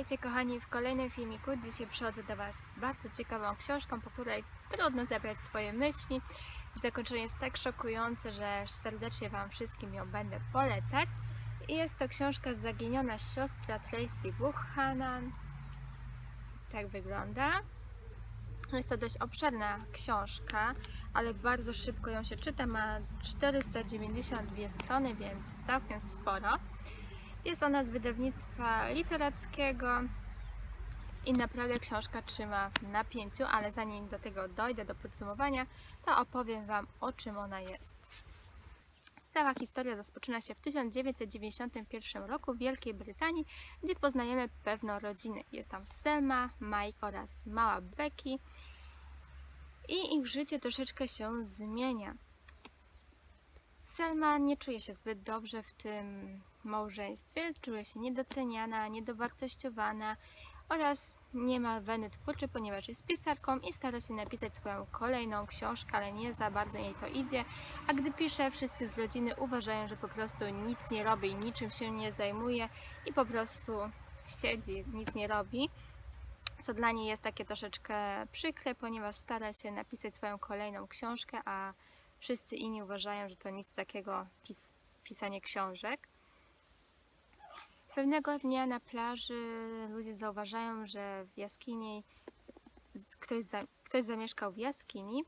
Witajcie kochani w kolejnym filmiku. Dzisiaj przychodzę do Was z bardzo ciekawą książką, po której trudno zebrać swoje myśli. Zakończenie jest tak szokujące, że serdecznie Wam wszystkim ją będę polecać. I jest to książka Zaginiona siostra Tracy Buchanan. Tak wygląda. Jest to dość obszerna książka, ale bardzo szybko ją się czyta. Ma 492 strony, więc całkiem sporo. Jest ona z wydawnictwa literackiego i naprawdę książka trzyma w napięciu, ale zanim do tego dojdę, do podsumowania, to opowiem Wam, o czym ona jest. Cała historia rozpoczyna się w 1991 roku w Wielkiej Brytanii, gdzie poznajemy pewną rodzinę. Jest tam Selma, Mike oraz mała Becky i ich życie troszeczkę się zmienia. Selma nie czuje się zbyt dobrze w tym małżeństwie, czuje się niedoceniana, niedowartościowana oraz nie ma weny twórczej, ponieważ jest pisarką i stara się napisać swoją kolejną książkę, ale nie za bardzo jej to idzie, a gdy pisze, wszyscy z rodziny uważają, że po prostu nic nie robi, niczym się nie zajmuje i po prostu siedzi, nic nie robi, co dla niej jest takie troszeczkę przykre, ponieważ stara się napisać swoją kolejną książkę, a wszyscy inni uważają, że to nic takiego pisanie książek. Pewnego dnia na plaży ludzie zauważają, że w jaskini ktoś zamieszkał w jaskini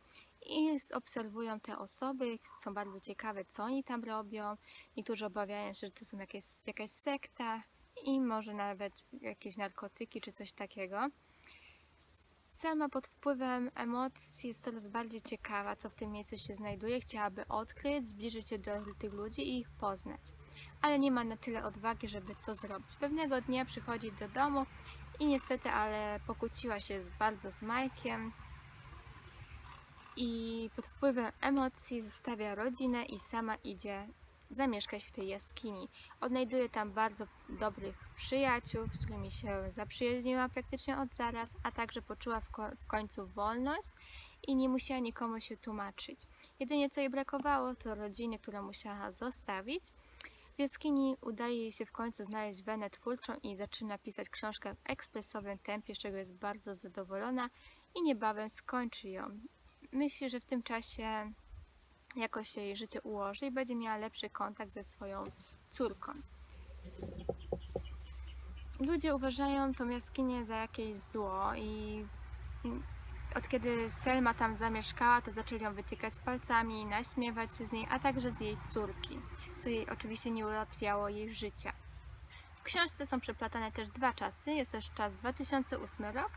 i obserwują te osoby, są bardzo ciekawe, co oni tam robią. Niektórzy obawiają się, że to są jakaś sekta i może nawet jakieś narkotyki czy coś takiego. Sama pod wpływem emocji jest coraz bardziej ciekawa, co w tym miejscu się znajduje. Chciałaby odkryć, zbliżyć się do tych ludzi i ich poznać. Ale nie ma na tyle odwagi, żeby to zrobić. Pewnego dnia przychodzi do domu i niestety, ale pokłóciła się bardzo z Mike'iem i pod wpływem emocji zostawia rodzinę i sama idzie zamieszkać w tej jaskini. Odnajduje tam bardzo dobrych przyjaciół, z którymi się zaprzyjaźniła praktycznie od zaraz, a także poczuła w końcu wolność i nie musiała nikomu się tłumaczyć. Jedynie co jej brakowało, to rodziny, którą musiała zostawić. W jaskini udaje jej się w końcu znaleźć wenę twórczą i zaczyna pisać książkę w ekspresowym tempie, z czego jest bardzo zadowolona i niebawem skończy ją. Myśli, że w tym czasie jakoś się jej życie ułoży i będzie miała lepszy kontakt ze swoją córką. Ludzie uważają tą jaskinię za jakieś zło i od kiedy Selma tam zamieszkała, to zaczęli ją wytykać palcami, naśmiewać się z niej, a także z jej córki, co jej oczywiście nie ułatwiało jej życia. W książce są przeplatane też dwa czasy. Jest też czas 2008 rok,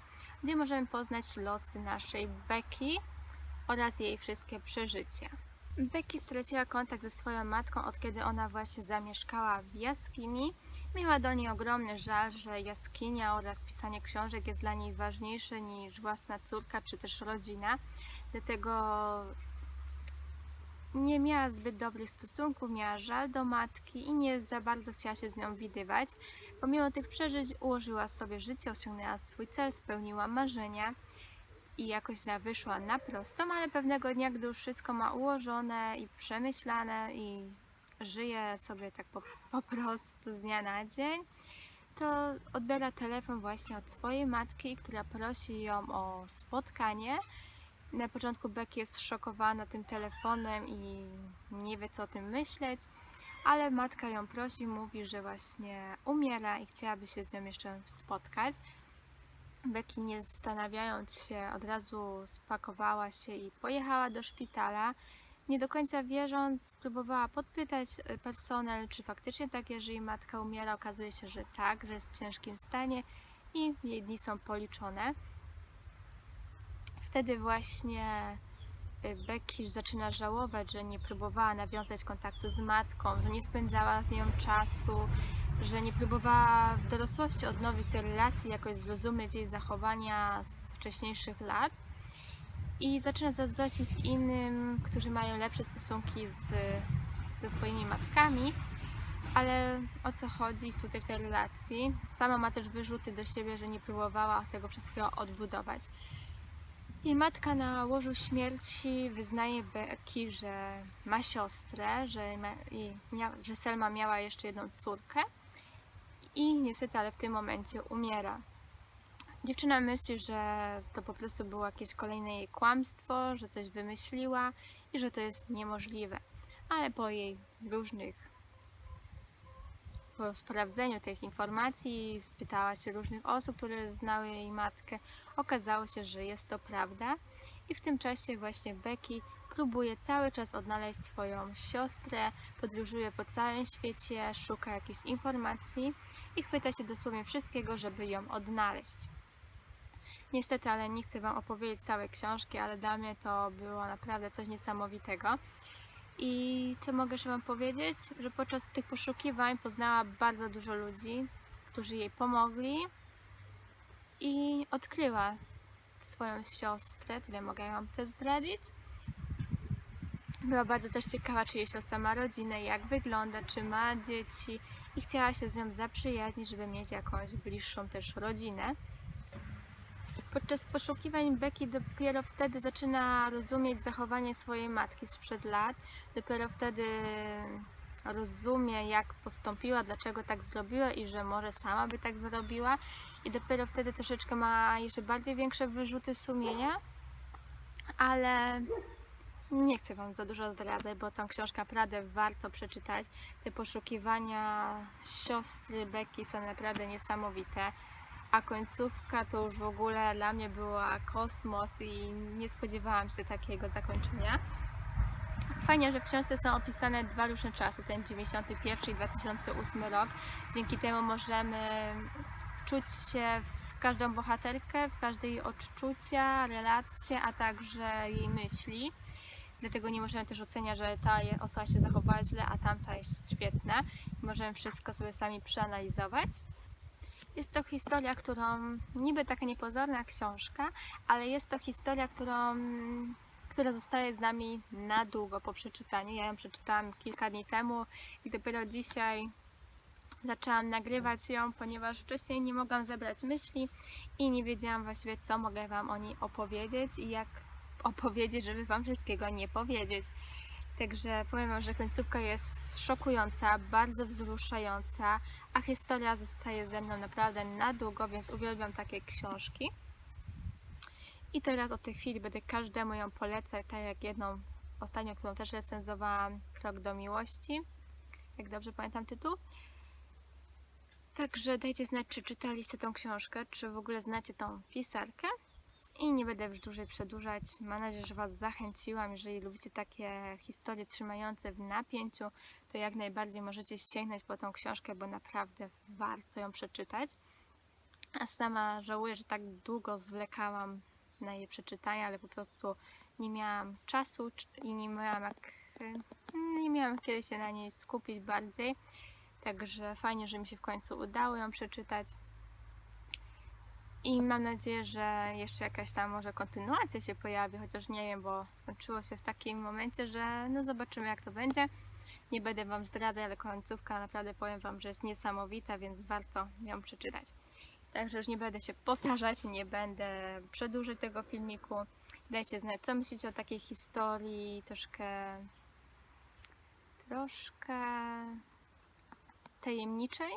gdzie możemy poznać losy naszej Becky oraz jej wszystkie przeżycia. Becky straciła kontakt ze swoją matką, od kiedy ona właśnie zamieszkała w jaskini. Miała do niej ogromny żal, że jaskinia oraz pisanie książek jest dla niej ważniejsze niż własna córka czy też rodzina. Dlatego nie miała zbyt dobrych stosunków, miała żal do matki i nie za bardzo chciała się z nią widywać. Pomimo tych przeżyć ułożyła sobie życie, osiągnęła swój cel, spełniła marzenia i jakoś wyszła na prostą, ale pewnego dnia, gdy już wszystko ma ułożone i przemyślane i żyje sobie tak po prostu z dnia na dzień, to odbiera telefon właśnie od swojej matki, która prosi ją o spotkanie. Na początku Becky jest zszokowana tym telefonem i nie wie, co o tym myśleć, ale matka ją prosi, mówi, że właśnie umiera i chciałaby się z nią jeszcze spotkać. Becky, nie zastanawiając się, od razu spakowała się i pojechała do szpitala. Nie do końca wierząc, próbowała podpytać personel, czy faktycznie tak jest, że jej matka umiera. Okazuje się, że tak, że jest w ciężkim stanie i jej dni są policzone. Wtedy właśnie Becky zaczyna żałować, że nie próbowała nawiązać kontaktu z matką, że nie spędzała z nią czasu, że nie próbowała w dorosłości odnowić tej relacji, jakoś zrozumieć jej zachowania z wcześniejszych lat i zaczyna zazdrościć innym, którzy mają lepsze stosunki ze swoimi matkami. Ale o co chodzi tutaj w tej relacji? Sama ma też wyrzuty do siebie, że nie próbowała tego wszystkiego odbudować. Jej matka na łożu śmierci wyznaje Becky, że ma siostrę, że Selma miała jeszcze jedną córkę i niestety, ale w tym momencie umiera. Dziewczyna myśli, że to po prostu było jakieś kolejne jej kłamstwo, że coś wymyśliła i że to jest niemożliwe. Ale po sprawdzeniu tych informacji, spytała się różnych osób, które znały jej matkę, okazało się, że jest to prawda. I w tym czasie właśnie Becky próbuje cały czas odnaleźć swoją siostrę, podróżuje po całym świecie, szuka jakichś informacji i chwyta się dosłownie wszystkiego, żeby ją odnaleźć. Niestety, ale nie chcę Wam opowiedzieć całej książki, ale dla mnie to było naprawdę coś niesamowitego. I co mogę jeszcze Wam powiedzieć? Że podczas tych poszukiwań poznała bardzo dużo ludzi, którzy jej pomogli i odkryła swoją siostrę, tyle mogę Wam też zdradzić. Była bardzo też ciekawa, czy jej siostra ma rodzinę, jak wygląda, czy ma dzieci i chciała się z nią zaprzyjaźnić, żeby mieć jakąś bliższą też rodzinę. Podczas poszukiwań Becky dopiero wtedy zaczyna rozumieć zachowanie swojej matki sprzed lat. Dopiero wtedy rozumie, jak postąpiła, dlaczego tak zrobiła i że może sama by tak zrobiła. I dopiero wtedy troszeczkę ma jeszcze bardziej większe wyrzuty sumienia. Ale nie chcę Wam za dużo zdradzać, bo tą książkę naprawdę warto przeczytać. Te poszukiwania siostry Becky są naprawdę niesamowite. A końcówka to już w ogóle dla mnie była kosmos i nie spodziewałam się takiego zakończenia. Fajnie, że w książce są opisane dwa różne czasy, ten 91 i 2008 rok. Dzięki temu możemy wczuć się w każdą bohaterkę, w każde jej odczucia, relacje, a także jej myśli. Dlatego nie możemy też oceniać, że ta osoba się zachowała źle, a tamta jest świetna. Możemy wszystko sobie sami przeanalizować. Jest to historia, niby taka niepozorna książka, ale jest to historia, która zostaje z nami na długo po przeczytaniu. Ja ją przeczytałam kilka dni temu i dopiero dzisiaj zaczęłam nagrywać ją, ponieważ wcześniej nie mogłam zebrać myśli i nie wiedziałam właściwie, co mogę Wam o niej opowiedzieć i jak opowiedzieć, żeby Wam wszystkiego nie powiedzieć. Także powiem Wam, że końcówka jest szokująca, bardzo wzruszająca, a historia zostaje ze mną naprawdę na długo, więc uwielbiam takie książki. I teraz od tej chwili będę każdemu ją polecać, tak jak jedną ostatnią, którą też recenzowałam, Krok do miłości, jak dobrze pamiętam tytuł. Także dajcie znać, czy czytaliście tą książkę, czy w ogóle znacie tą pisarkę. I nie będę już dłużej przedłużać. Mam nadzieję, że Was zachęciłam. Jeżeli lubicie takie historie trzymające w napięciu, to jak najbardziej możecie sięgnąć po tą książkę, bo naprawdę warto ją przeczytać. A sama żałuję, że tak długo zwlekałam na jej przeczytanie, ale po prostu nie miałam czasu i nie miałam kiedy się na niej skupić bardziej. Także fajnie, że mi się w końcu udało ją przeczytać. I mam nadzieję, że jeszcze jakaś tam może kontynuacja się pojawi, chociaż nie wiem, bo skończyło się w takim momencie, że no zobaczymy, jak to będzie. Nie będę Wam zdradzać, ale końcówka naprawdę powiem Wam, że jest niesamowita, więc warto ją przeczytać. Także już nie będę się powtarzać, nie będę przedłużyć tego filmiku. Dajcie znać, co myślicie o takiej historii, troszkę tajemniczej.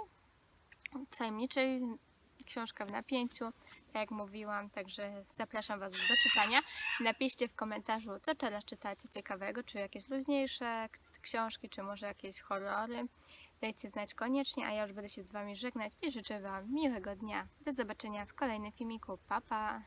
Książka w napięciu, tak jak mówiłam, także zapraszam Was do czytania. Napiszcie w komentarzu, co teraz czytacie ciekawego, czy jakieś luźniejsze książki, czy może jakieś horrory. Dajcie znać koniecznie, a ja już będę się z Wami żegnać i życzę Wam miłego dnia. Do zobaczenia w kolejnym filmiku. Pa, pa!